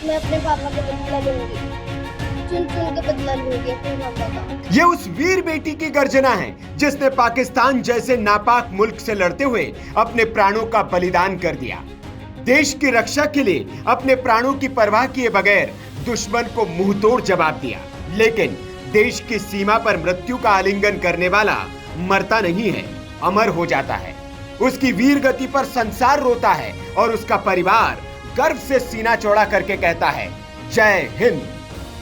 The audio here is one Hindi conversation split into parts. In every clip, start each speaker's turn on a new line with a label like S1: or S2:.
S1: मैं अपने पापा का बदला लूंगी, चुन चुन के बदला लूंगी अपने पापा का।
S2: ये उस वीर बेटी की गर्जना है जिसने पाकिस्तान जैसे नापाक मुल्क से लड़ते हुए अपने प्राणों का बलिदान कर दिया। देश की रक्षा के लिए अपने प्राणों की परवाह किए बगैर दुश्मन को मुंहतोड़ जवाब दिया। लेकिन देश की सीमा पर मृत्यु का आलिंगन करने वाला मरता नहीं है, अमर हो जाता है। उसकी वीर गति पर संसार रोता है और उसका परिवार गर्व से सीना चौड़ा करके कहता है, जय हिंद।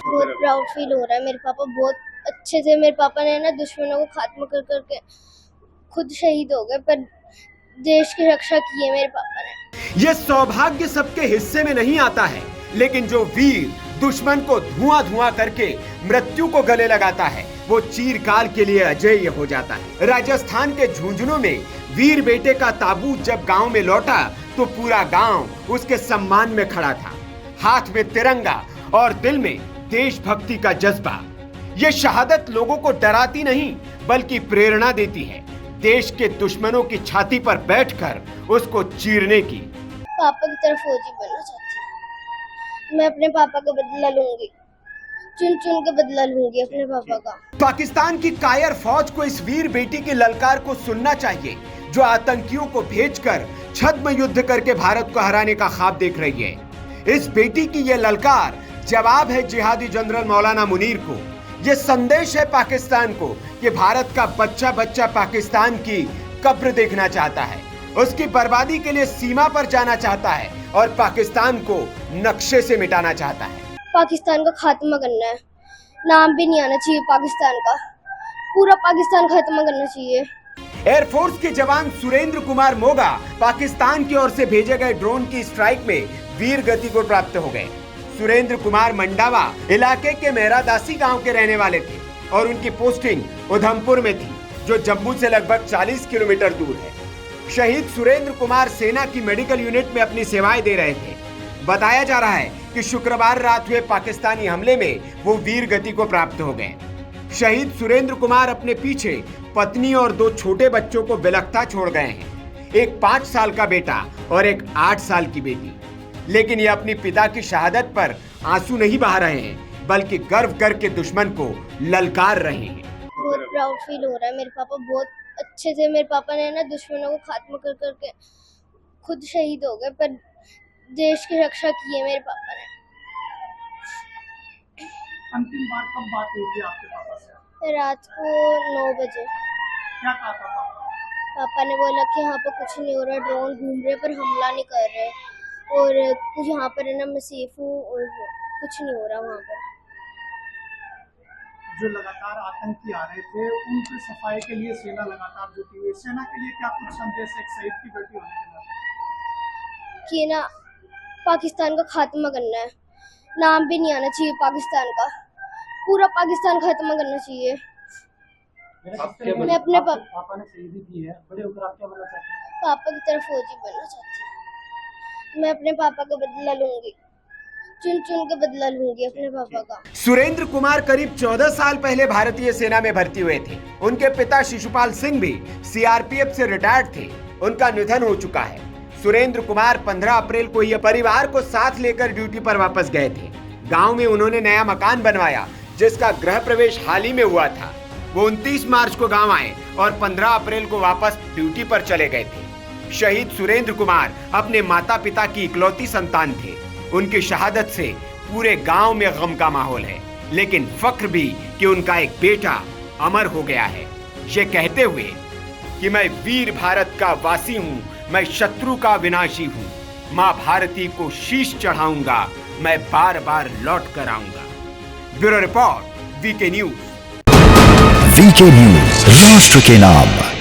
S1: बहुत प्राउड फील हो रहा है। मेरे पापा बहुत अच्छे थे। मेरे पापा ने ना दुश्मनों को खात्मा कर करके खुद शहीद हो गए, पर देश की रक्षा की है मेरे पापा ने।
S2: ये सौभाग्य सबके हिस्से में नहीं आता है, लेकिन जो वीर दुश्मन को धुआं धुआं करके मृत्यु को गले लगाता है वो चिरकाल के लिए अजेय हो जाता है। राजस्थान के झुंझुनू में वीर बेटे का ताबूत जब गांव में लौटा तो पूरा गांव उसके सम्मान में खड़ा था, हाथ में तिरंगा और दिल में देशभक्ति का जज्बा। ये शहादत लोगों को डराती नहीं बल्कि प्रेरणा देती है, देश के दुश्मनों की छाती पर बैठकर उसको चीरने की।
S1: पापा की तरफ फौजी बनना चाहती हूँ। मैं अपने पापा का बदला लूंगी, चुन चुन के बदला लूंगी अपने पापा का।
S2: पाकिस्तान की कायर फौज को इस वीर बेटी की ललकार को सुनना चाहिए, जो आतंकियों को भेजकर छद्म युद्ध करके भारत को हराने का ख्वाब देख रही है। इस बेटी की यह ललकार जवाब है जिहादी जनरल मौलाना मुनीर को। यह संदेश है पाकिस्तान को कि भारत का बच्चा बच्चा पाकिस्तान की कब्र देखना चाहता है, उसकी बर्बादी के लिए सीमा पर जाना चाहता है और पाकिस्तान को नक्शे से मिटाना चाहता है।
S1: पाकिस्तान का खात्मा करना है, नाम भी नहीं आना चाहिए पाकिस्तान का, पूरा पाकिस्तान खात्मा करना चाहिए।
S2: एयरफोर्स के जवान सुरेंद्र कुमार मोगा पाकिस्तान की ओर से भेजे गए ड्रोन की स्ट्राइक में वीर गति को प्राप्त हो गए। सुरेंद्र कुमार मंडावा इलाके के मेहरादासी गांव के रहने वाले थे और उनकी पोस्टिंग उधमपुर में थी, जो जम्मू से लगभग 40 किलोमीटर दूर है। शहीद सुरेंद्र कुमार सेना की मेडिकल यूनिट में अपनी सेवाएं दे रहे थे। बताया जा रहा है कि शुक्रवार रात हुए पाकिस्तानी हमले में वो वीर गति को प्राप्त हो गए। शहीद सुरेंद्र कुमार अपने पीछे पत्नी और 2 छोटे बच्चों को बिलखता छोड़ गए हैं, एक 5 साल का बेटा और एक 8 साल की बेटी। लेकिन ये अपनी पिता की शहादत पर आंसू नहीं बहा रहे हैं बल्कि गर्व करके दुश्मन को ललकार रहे हैं।
S1: बहुत प्राउड फील हो रहा है। मेरे पापा बहुत अच्छे थे। मेरे पापा ने ना दुश्मनों को खात्मा कर करके खुद शहीद हो गए, पर देश की रक्षा की है मेरे पापा ने।
S3: अंतिम बार कब बात हुई थी आपके पापा से?
S1: रात को 9 बजे।
S3: क्या कहा था पापा?
S1: पापा ने बोला कि यहाँ पर कुछ नहीं हो रहा, ड्रोन घूम रहे पर हमला नहीं कर रहे और कुछ यहाँ पर है ना, मैं सेफ हूँ और कुछ नहीं हो रहा वहाँ पर।
S3: जो लगातार आतंकी आ रहे थे उनकी सफाई के लिए सेना लगातार जुटी हुई। सेना के लिए क्या कुछ संदेश एक शहीद की बेटी होने के नाते?
S1: कि ना पाकिस्तान का खात्मा करना है, नाम भी नहीं आना चाहिए पाकिस्तान का, पूरा पाकिस्तान खात्मा करना चाहिए। मैं अपने
S3: पापा ने शहीदी की है, बड़े होकर आप क्या बनना चाहते हैं?
S1: पापा की तरफ फौजी बनना चाहती हूँ। मैं अपने पापा का बदला लूंगी, चुन चुन के बदला लूंगी अपने पापा का।
S2: सुरेंद्र कुमार करीब 14 साल पहले भारतीय सेना में भर्ती हुए थे। उनके पिता शिशुपाल सिंह भी सीआरपीएफ से रिटायर्ड थे। उनका निधन हो चुका है। सुरेंद्र कुमार 15 अप्रैल को यह परिवार को साथ लेकर ड्यूटी पर वापस गए थे। गांव में उन्होंने नया मकान बनवाया जिसका गृह प्रवेश हाल ही में हुआ था। वो 29 मार्च को गांव आए और 15 अप्रैल को वापस ड्यूटी पर चले गए थे। शहीद सुरेंद्र कुमार अपने माता पिता की इकलौती संतान थे। उनकी शहादत से पूरे गांव में गम का माहौल है, लेकिन फख्र भी कि उनका एक बेटा अमर हो गया है, ये कहते हुए कि मैं वीर भारत का वासी हूँ, मैं शत्रु का विनाशी हूँ, माँ भारती को शीश चढ़ाऊंगा, मैं बार बार लौट कर आऊंगा। Bureau report, VK news.
S4: VK news, राष्ट्र के नाम।